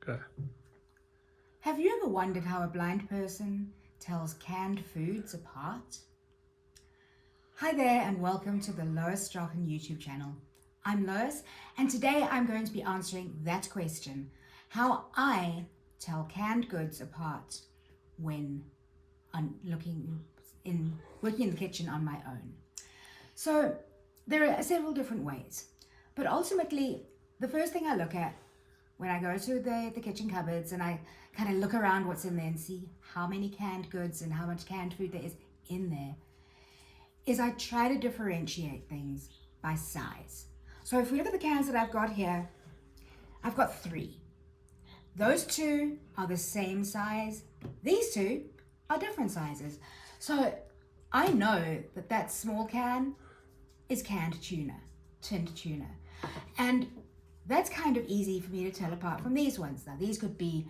Go. Have you ever wondered how a blind person tells canned foods apart? Hi there and welcome to the Lois Strachan YouTube channel. I'm Lois and today I'm going to be answering that question, how I tell canned goods apart when I'm working in the kitchen on my own. So there are several different ways, but ultimately the first thing I look at when I go to the kitchen cupboards and I kind of look around what's in there and see how many canned goods and how much canned food there is in there, is I try to differentiate things by size. So if we look at the cans that I've got here, I've got 3. Those 2 are the same size. These 2 are different sizes. So I know that that small can is canned tuna, tinned tuna. And that's kind of easy for me to tell apart from these ones. Now these could be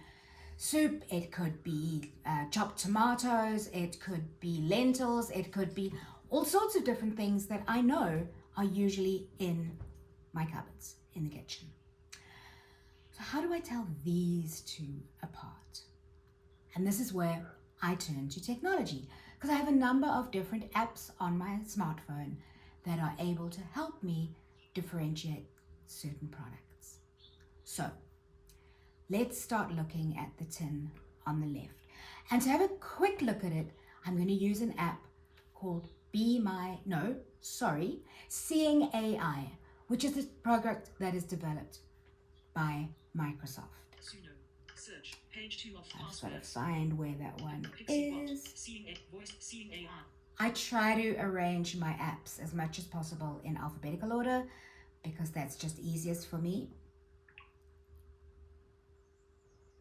soup, it could be chopped tomatoes, it could be lentils, it could be all sorts of different things that I know are usually in my cupboards in the kitchen. So how do I tell these 2 apart? And this is where I turn to technology, because I have a number of different apps on my smartphone that are able to help me differentiate certain products. So let's start looking at the tin on the left. And to have a quick look at it, I'm going to use an app called Seeing AI, which is a product that is developed by Microsoft. Sudo. Search. Page 2 of I've just got to passwords. find where that one Pixie is. Seeing AI. I try to arrange my apps as much as possible in alphabetical order because that's just easiest for me.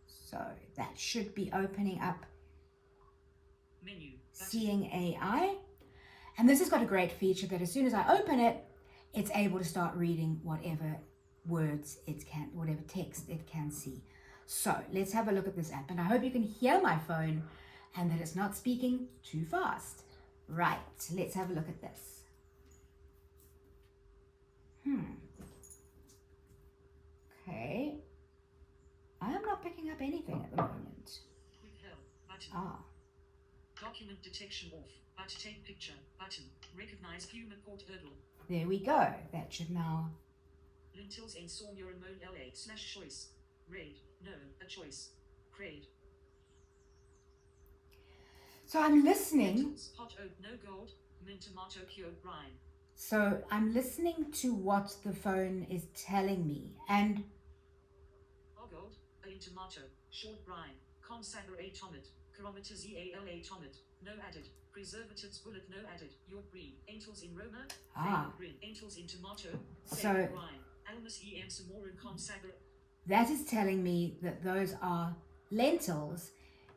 So that should be opening up Menu. Seeing AI. And this has got a great feature that as soon as I open it, it's able to start reading whatever words whatever text it can see. So let's have a look at this app. And I hope you can hear my phone and that it's not speaking too fast. Right, let's have a look at this. Okay. I am not picking up anything at the moment. Quick help. Button. Ah, Document detection off. But take picture. Button. Recognize human port hurdle. there we go. That should now... Lentils en Sormuramone LA/choice. Raid. No. A choice. Crade. So I'm listening. Lentils. Hot oat. No gold. Mint tomato cured brine. So I'm listening to what the phone is telling me. And Gold. In tomato. Short brine. Consagra tomat. Carometer ZALA tomat. No added. Preservatives bullet no added. York brie. Entils in Roma. Ah. Green. Entils in tomato. So- brine. Almus EM Samoran Consagra. that is telling me that those are lentils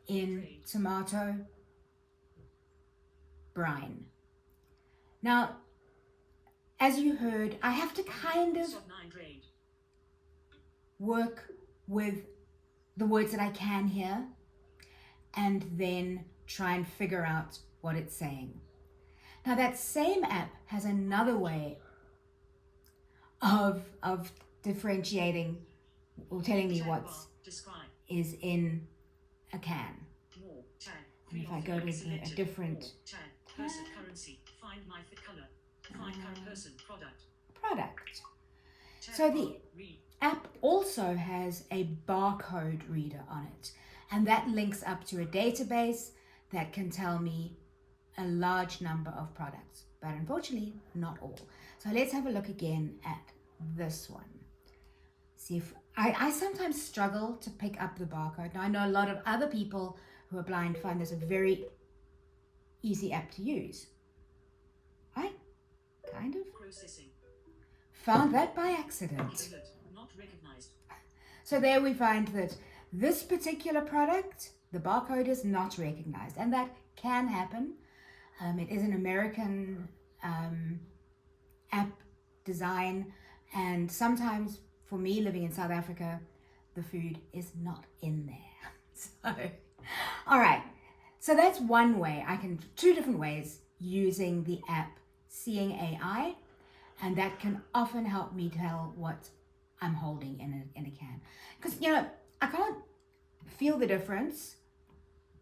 in tomato brine. Now, as you heard, I have to kind of Sub 9 grade. work with the words that I can hear and then try and figure out what it's saying. Now that same app has another way of differentiating or telling me Tag what bar. Describe. is in a can. More. Tag. And if Three I of go to a selected. different More. Tag. Person currency. Find my fit color. Find current person. Product. product. Tag So bar. the Read. app also has a barcode reader on it, and that links up to a database that can tell me a large number of products, but unfortunately not all. So let's have a look again at this one. See if I sometimes struggle to pick up the barcode. Now I know a lot of other people who are blind find this a very easy app to use. I kind of Processing. found that by accident. Alert. Not recognized. So there we find that this particular product, the barcode is not recognized, and that can happen. It is an American app design, and sometimes for me living in South Africa, the food is not in there. So, all right. So that's one way. 2 different ways using the app Seeing AI, and that can often help me tell what I'm holding in a can. Because, I can't feel the difference.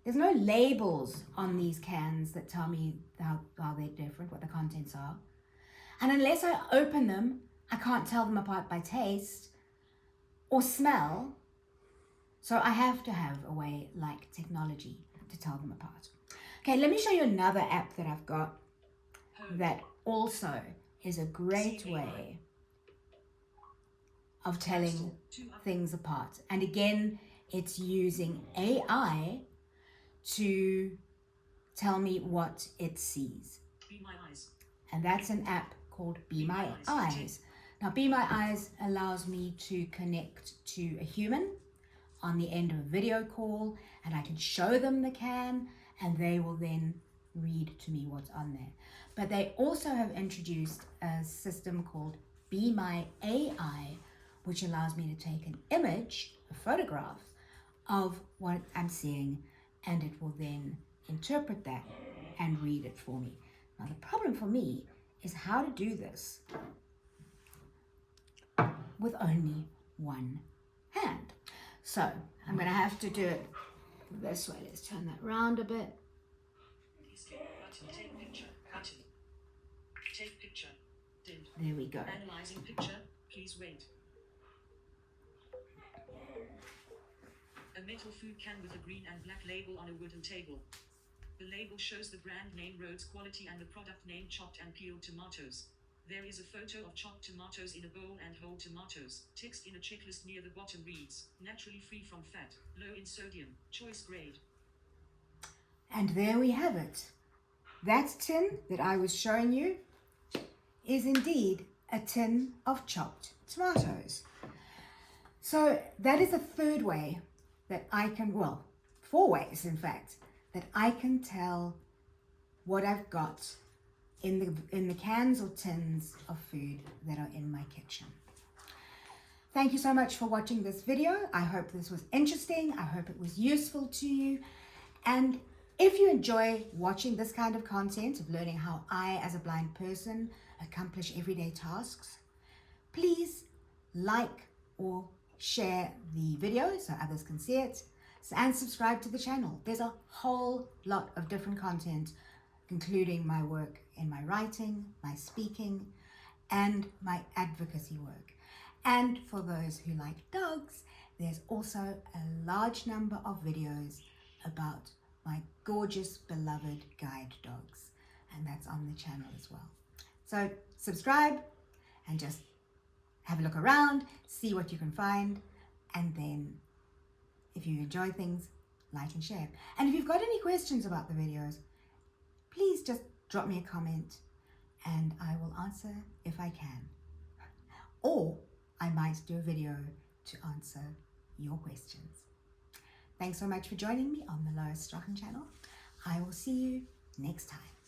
There's no labels on these cans that tell me how they're different, what the contents are. And unless I open them, I can't tell them apart by taste or smell. So I have to have a way like technology to tell them apart. Okay, let me show you another app that I've got that also is a great way of telling things apart. And again, it's using AI to tell me what it sees. Be My Eyes. And that's an app called Be My Eyes. Now, Be My Eyes allows me to connect to a human on the end of a video call, and I can show them the can, and they will then read to me what's on there. But they also have introduced a system called Be My AI, which allows me to take an image, a photograph of what I'm seeing, and it will then interpret that and read it for me. Now, the problem for me is how to do this with only one hand. So I'm going to have to do it this way. Let's turn that round a bit. Escape button. Take picture. Button. Take picture. Dimmed. There we go. Analyzing picture. Please wait. A metal food can with a green and black label on a wooden table. The label shows the brand name Rhodes Quality and the product name chopped and peeled tomatoes. There is a photo of chopped tomatoes in a bowl and whole tomatoes. Text in a checklist near the bottom reads, naturally free from fat, low in sodium, choice grade. And there we have it. That tin that I was showing you is indeed a tin of chopped tomatoes. So that is a third way that I can, well, 4 ways in fact, that I can tell what I've got in the cans or tins of food that are in my kitchen. Thank you so much for watching this video. I hope this was interesting. I hope it was useful to you. And if you enjoy watching this kind of content of learning how I, as a blind person, accomplish everyday tasks, please like or share the video so others can see it, and subscribe to the channel. There's a whole lot of different content, including my work in my writing, my speaking, and my advocacy work. And for those who like dogs, there's also a large number of videos about my gorgeous, beloved guide dogs, and that's on the channel as well. So subscribe and just have a look around, see what you can find, and then if you enjoy things, like and share. And if you've got any questions about the videos, please just drop me a comment and I will answer if I can. Or I might do a video to answer your questions. Thanks so much for joining me on the Lois Strachan channel. I will see you next time.